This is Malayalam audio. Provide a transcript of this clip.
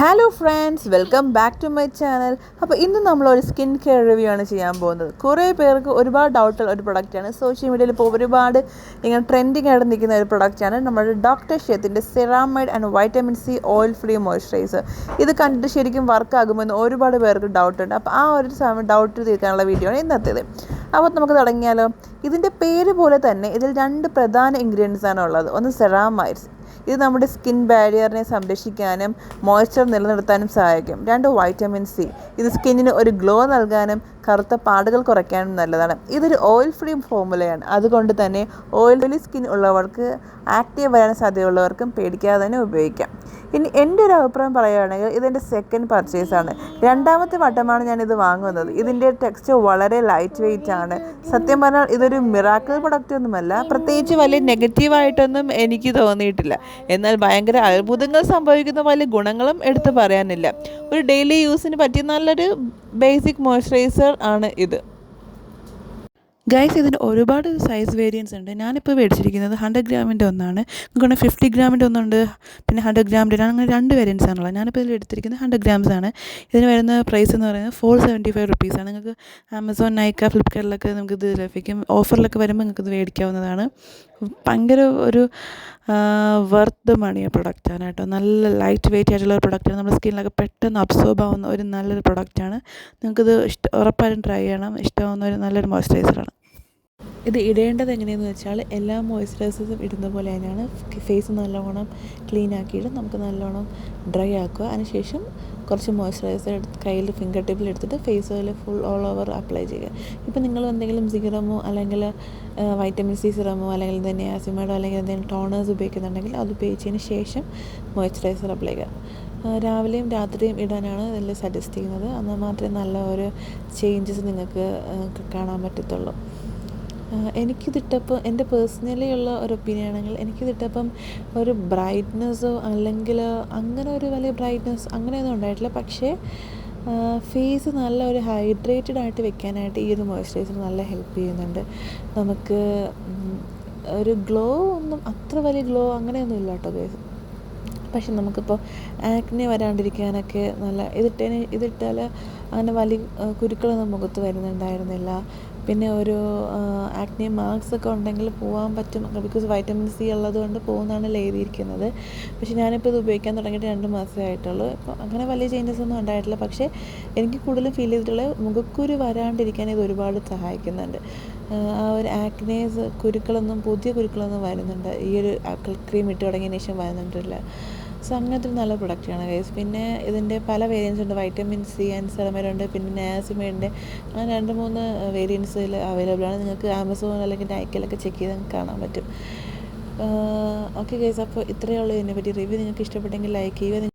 Hello friends, welcome back to my channel. അപ്പോൾ ഇന്ന് നമ്മളൊരു സ്കിൻ കെയർ റിവ്യൂ ആണ് ചെയ്യാൻ പോകുന്നത്. കുറേ പേർക്ക് ഒരുപാട് ഡൗട്ടുള്ള ഒരു പ്രൊഡക്റ്റാണ്. സോഷ്യൽ മീഡിയയിൽ ഇപ്പോൾ ഒരുപാട് ഇങ്ങനെ ട്രെൻഡിങ് ആയിട്ട് നിൽക്കുന്ന ഒരു പ്രൊഡക്റ്റാണ് നമ്മുടെ ഡോക്ടർ ഷെത്തിൻ്റെ ceramide and vitamin C oil free moisturizer. ഇത് കണ്ടിട്ട് ശരിക്കും വർക്ക് ആകുമെന്ന് ഒരുപാട് പേർക്ക് ഡൗട്ടുണ്ട്. അപ്പോൾ ആ ഒരു ഡൗട്ട് തീർക്കാനുള്ള വീഡിയോ ആണ് ഇന്നത്തേത്. അപ്പോൾ നമുക്ക് തുടങ്ങിയാലോ. ഇതിൻ്റെ പേര് പോലെ തന്നെ ഇതിൽ 2 പ്രധാന ഇൻഗ്രീഡിയൻസ് ആണ് ഉള്ളത്. ഒന്ന് സെറാമൈഡ്സ്, ഇത് നമ്മുടെ സ്കിൻ ബാരിയറിനെ സംരക്ഷിക്കാനും മോയ്സ്ചർ നിലനിർത്താനും സഹായിക്കും. 2 വൈറ്റമിൻ സി, ഇത് സ്കിന്നിന് ഒരു ഗ്ലോ നൽകാനും കറുത്ത പാടുകൾ കുറയ്ക്കാനും നല്ലതാണ്. ഇതൊരു ഓയിൽ ഫ്രീ ഫോർമുലയാണ്. അതുകൊണ്ട് തന്നെ ഓയിലി സ്കിൻ ഉള്ളവർക്ക്, ആക്റ്റീവ് വരാൻ സാധ്യതയുള്ളവർക്കും പേടിക്കാതെ തന്നെ ഉപയോഗിക്കാം. ഇനി എൻ്റെ ഒരു അഭിപ്രായം പറയുകയാണെങ്കിൽ ഇതെൻ്റെ സെക്കൻഡ് പർച്ചേസാണ്. 2ാമത്തെ വട്ടമാണ് ഞാനിത് വാങ്ങുന്നത്. ഇതിൻ്റെ ടെക്സ്ചർ വളരെ ലൈറ്റ് വെയ്റ്റ് ആണ്. സത്യം പറഞ്ഞാൽ ഇതൊരു മിറാക്കിൾ പ്രൊഡക്റ്റ് ഒന്നുമല്ല. പ്രത്യേകിച്ച് വലിയ നെഗറ്റീവായിട്ടൊന്നും എനിക്ക് തോന്നിയിട്ടില്ല. എന്നാൽ ഭയങ്കര അത്ഭുതങ്ങൾ സംഭവിക്കുന്ന വലിയ ഗുണങ്ങളും എടുത്ത് പറയാനില്ല. ഒരു ഡെയിലി യൂസിന് പറ്റിയ നല്ലൊരു ബേസിക് മോയ്സ്ചറൈസർ ആണ് ഇത്. ഗൈസ്, ഇതിന് ഒരുപാട് സൈസ് വേരിയൻസ് ഉണ്ട്. ഞാനിപ്പോൾ മേടിച്ചിരിക്കുന്നത് 100 ഗ്രാമിൻ്റെ ഒന്നാണ്. നിങ്ങൾക്ക് 50 ഗ്രാമിൻ്റെ ഒന്നുണ്ട്, പിന്നെ 100 ഗ്രാമിൻ്റെ അങ്ങനെ 2 വേരിയൻസ് ആണുള്ളത്. ഞാനിപ്പോൾ ഇതിൽ എടുത്തിരിക്കുന്നത് 100 ഗ്രാംസ് ആണ്. ഇതിന് വരുന്ന പ്രൈസ് എന്ന് പറയുന്നത് 475 റുപ്പീസാണ്. നിങ്ങൾക്ക് ആമസോൺ, നൈക്ക, ഫ്ലിപ്കാർട്ടിലൊക്കെ നമുക്കിത് ലഭിക്കും. ഓഫറിലൊക്കെ വരുമ്പോൾ നിങ്ങൾക്കിത് മേടിക്കാവുന്നതാണ്. ഭയങ്കര ഒരു വർത്ത് മണി പ്രൊഡക്റ്റാണ് കേട്ടോ. നല്ല ലൈറ്റ് വെയിറ്റ് ആയിട്ടുള്ള ഒരു പ്രൊഡക്റ്റാണ്. നമ്മുടെ സ്കിന്നിലൊക്കെ പെട്ടെന്ന് അബ്സോർബ് ആവുന്ന ഒരു നല്ലൊരു പ്രൊഡക്റ്റാണ്. നിങ്ങൾക്കിത് ഉറപ്പായും ട്രൈ ചെയ്യണം. ഇഷ്ടമാവുന്ന ഒരു നല്ലൊരു മോയ്സ്ചറൈസറാണ്. ഇത് ഇടേണ്ടത് എങ്ങനെയെന്ന് വെച്ചാൽ എല്ലാ മോയ്സ്ചറൈസേഴ്സും ഇടുന്ന പോലെ തന്നെയാണ്. ഫേസ് നല്ലോണം ക്ലീൻ ആക്കിയിട്ട് നമുക്ക് നല്ലോണം ഡ്രൈ ആക്കുക. അതിനുശേഷം കുറച്ച് മോയ്സ്ചറൈസർ കയ്യിൽ ഫിംഗർ ടിപ്പിൽ എടുത്തിട്ട് ഫേസിൽ ഫുൾ ഓൾ ഓവർ അപ്ലൈ ചെയ്യുക. ഇപ്പോൾ നിങ്ങൾ എന്തെങ്കിലും സിറമോ അല്ലെങ്കിൽ വൈറ്റമിൻ സി സിറമോ അല്ലെങ്കിൽ നിയാസിമൈഡോ അല്ലെങ്കിൽ എന്തെങ്കിലും ടോണേഴ്സ് ഉപയോഗിക്കുന്നുണ്ടെങ്കിൽ അത് ഉപയോഗിച്ചതിന് ശേഷം മോയ്സ്ചറൈസർ അപ്ലൈ ചെയ്യുക. രാവിലെയും രാത്രിയും ഇടാനാണ് ഇതിൽ സജസ്റ്റ് ചെയ്യുന്നത്. എന്നാൽ മാത്രമേ നല്ല ഒരു ചേഞ്ചസ് നിങ്ങൾക്ക് കാണാൻ പറ്റത്തുള്ളൂ. എനിക്കിതിട്ടപ്പോൾ എൻ്റെ പേഴ്സണലി ഉള്ള ഒരു ഒപ്പീനിയൻ ആണെങ്കിൽ എനിക്കിതിട്ടപ്പം ഒരു ബ്രൈറ്റ്നെസ്സോ അല്ലെങ്കിൽ അങ്ങനെ ഒരു വലിയ ബ്രൈറ്റ്നെസ് അങ്ങനെയൊന്നും ഉണ്ടായിട്ടില്ല. പക്ഷേ ഫേസ് നല്ല ഒരു ഹൈഡ്രേറ്റഡ് ആയിട്ട് വെക്കാനായിട്ട് ഈ ഒരു മോയ്സ്ചറൈസർ നല്ല ഹെൽപ്പ് ചെയ്യുന്നുണ്ട്. നമുക്ക് ഒരു ഗ്ലോ ഒന്നും അത്ര വലിയ ഗ്ലോ അങ്ങനെയൊന്നും ഇല്ല കേട്ടോ ഗൈസ്. പക്ഷെ നമുക്കിപ്പോൾ ആക്നെ വരാണ്ടിരിക്കാനൊക്കെ നല്ല ഇതിട്ടാൽ അങ്ങനെ വലിയ കുരുക്കളൊന്നും മുഖത്ത് വരുന്നുണ്ടായിരുന്നില്ല. പിന്നെ ഒരു ആക്നെ മാർക്സ് ഒക്കെ ഉണ്ടെങ്കിൽ പോകാൻ പറ്റും. ബിക്കോസ് വൈറ്റമിൻ സി ഉള്ളത് കൊണ്ട് പോകുന്നതാണ് എഴുതിയിരിക്കുന്നത്. പക്ഷേ ഞാനിപ്പോൾ ഇത് ഉപയോഗിക്കാൻ തുടങ്ങിയിട്ട് 2 മാസമേ ആയിട്ടുള്ളൂ. ഇപ്പോൾ അങ്ങനെ വലിയ ചേഞ്ചസ് ഒന്നും ഉണ്ടായിട്ടില്ല. പക്ഷേ എനിക്ക് കൂടുതലും ഫീൽ ചെയ്തിട്ടുള്ളത് മുഖക്കുരു വരാണ്ടിരിക്കാൻ ഇത് ഒരുപാട് സഹായിക്കുന്നുണ്ട്. ആ ഒരു ആക്നേസ് പുതിയ കുരുക്കളൊന്നും വരുന്നുണ്ട് ഈ ഒരു ക്രീം ഇട്ട് തുടങ്ങിയതിന് ശേഷം വരുന്നുണ്ടില്ല. സോ അങ്ങനത്തെ ഒരു നല്ല പ്രൊഡക്റ്റാണ് ഗൈസ്. പിന്നെ ഇതിൻ്റെ പല വേരിയൻസ് ഉണ്ട്. വൈറ്റമിൻ സി ആൻഡ് സെറമൈഡ് ഉണ്ട്, പിന്നെ നിയാസിമൈഡിൻ്റെ അങ്ങനെ 2-3 വേരിയൻസിൽ അവൈലബിൾ ആണ്. നിങ്ങൾക്ക് ആമസോൺ അല്ലെങ്കിൽ നൈക്കയിലൊക്കെ ചെക്ക് ചെയ്ത് നിങ്ങൾക്ക് കാണാൻ പറ്റും. ഓക്കെ ഗൈസ്, അപ്പോൾ ഇത്രയേ ഉള്ളൂ ഇതിനെപ്പറ്റി റിവ്യൂ. നിങ്ങൾക്ക് ഇഷ്ടപ്പെട്ടെങ്കിൽ ലൈക്ക് ചെയ്യുക.